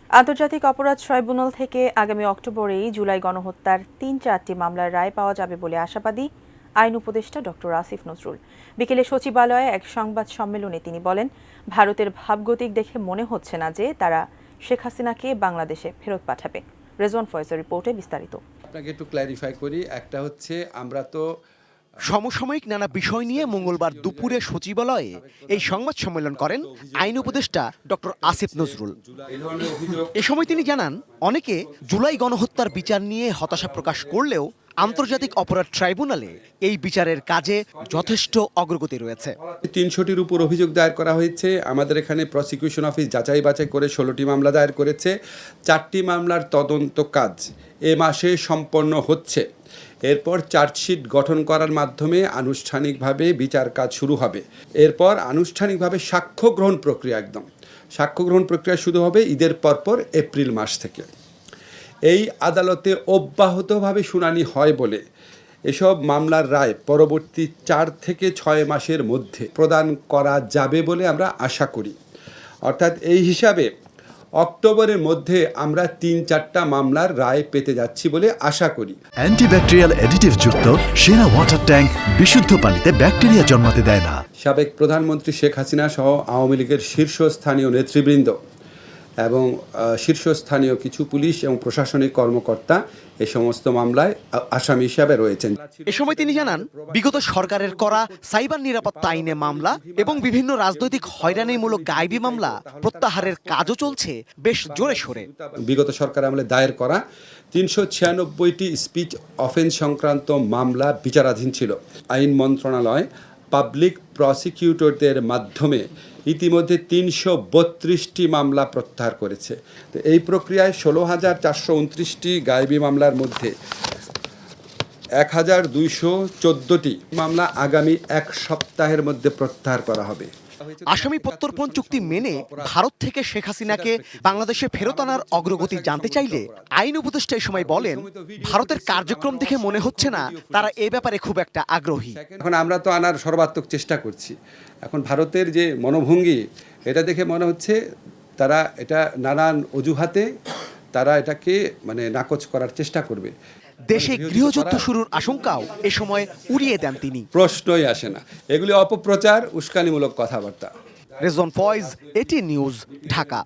আন্তর্জাতিক অপরাধ ট্রাইব্যুনাল থেকে আগামী অক্টোবরেই জুলাই গণহত্যার ৩-৪টি মামলার রায় পাওয়া যাবে বলে আশাবাদী আইন উপদেষ্টা ডক্টর আসিফ নজরুল। বিকেলে সচিবালয়ে এক সংবাদ সম্মেলনে তিনি বলেন, ভারতের ভাবগতিক দেখে মনে হচ্ছে না যে তারা শেখ হাসিনাকে বাংলাদেশে ফেরত পাঠাবে। রেজওয়ান ফয়েজের রিপোর্টে বিস্তারিত। আপনাকে একটু ক্ল্যারিফাই করি, একটা হচ্ছে আমরা তো সমসাময়িক নানা বিষয় নিয়ে মঙ্গলবার দুপুরে সচিবালয়ে এই সংবাদ সম্মেলন করেন আইন উপদেষ্টা ডক্টর আসিফ নজরুল। এ সময় তিনি জানান, অনেকে জুলাই গণহত্যার বিচার নিয়ে হতাশা প্রকাশ করলেও আন্তর্জাতিক অপরাধ ট্রাইব্যুনালে এই বিচারের কাজে যথেষ্ট অগ্রগতি রয়েছে। ৩০০টির উপর অভিযোগ দায়ের করা হয়েছে। আমাদের এখানে প্রসিকিউশন অফিস যাচাই বাছাই করে ১৬টি মামলা দায়ের করেছে। 4টি মামলার তদন্ত কাজ এ মাসে সম্পন্ন হচ্ছে। এরপর চার্জশিট গঠন করার মাধ্যমে আনুষ্ঠানিকভাবে বিচার কাজ শুরু হবে। এরপর আনুষ্ঠানিকভাবে সাক্ষ্য গ্রহণ প্রক্রিয়া সাক্ষ্য গ্রহণ প্রক্রিয়া শুরু হবে ঈদের পরপর এপ্রিল মাস থেকে। এই আদালতে অব্যাহতভাবে শুনানি হয় বলে এসব মামলার রায় পরবর্তী 4 থেকে 6 মাসের মধ্যে প্রদান করা যাবে বলে আমরা আশা করি। অর্থাৎ এই হিসাবে অক্টোবরের মধ্যে আমরা 3-4টা মামলার রায় পেতে যাচ্ছি বলে আশা করি। অ্যান্টিব্যাকটেরিয়াল অ্যাডিটিভ যুক্ত সেরা ওয়াটার ট্যাঙ্ক বিশুদ্ধ পানিতে ব্যাকটেরিয়া জন্মাতে দেয় না। সাবেক প্রধানমন্ত্রী শেখ হাসিনা সহ আওয়ামী লীগের শীর্ষস্থানীয় নেতৃবৃন্দ এবং শীর্ষস্থানীয় কিছু পুলিশ এবং প্রশাসনিক কর্মকর্তা এই সমস্ত মামলায় আসামি হিসাবে রয়েছেন। এ সময় তিনি জানান, বিগত সরকারের করা সাইবার নিরাপত্তা আইনে মামলা এবং বিভিন্ন রাজনৈতিক হয়রানিমূলক গায়েবী মামলা প্রত্যাহারের কাজও চলছে বেশ জোরে সোরে। বিগত সরকার আমলে দায়ের করা ৩৯৬টি স্পিচ অফেন্স সংক্রান্ত মামলা বিচারাধীন ছিল। আইন মন্ত্রণালয় পাবলিক প্রসিকিউটরদের মাধ্যমে ইতিমধ্যে ৩৩২টি মামলা প্রত্যাহার করেছে। তো এই প্রক্রিয়ায় ১৬,৪২৯টি গায়েবী মামলার মধ্যে ১,২১৪টি মামলা আগামী 1 সপ্তাহের মধ্যে প্রত্যাহার করা হবে। আসামি প্রত্যর্পণ চুক্তি মেনে ভারত থেকে শেখ হাসিনাকে বাংলাদেশে ফেরত আনার অগ্রগতি জানতে চাইলে আইন উপদেষ্টা এই সময় বলেন, ভারতের কার্যক্রম দেখে মনে হচ্ছে না তারা এ ব্যাপারে খুব একটা আগ্রহী। এখন আমরা তো আনার সর্বাত্মক চেষ্টা করছি। এখন ভারতের যে মনোভঙ্গি, এটা দেখে মনে হচ্ছে তারা এটা নানান অজুহাতে তারা এটাকে নাকচ করার চেষ্টা করবে। দেশে গৃহযুদ্ধ শুরুর আশঙ্কাও এ সময় উড়িয়ে দেন তিনি। প্রশ্নই আসে না, এগুলি অপপ্রচার, উস্কানিমূলক কথাবার্তা। রেজওয়ান ফয়েজ, এটি নিউজ, ঢাকা।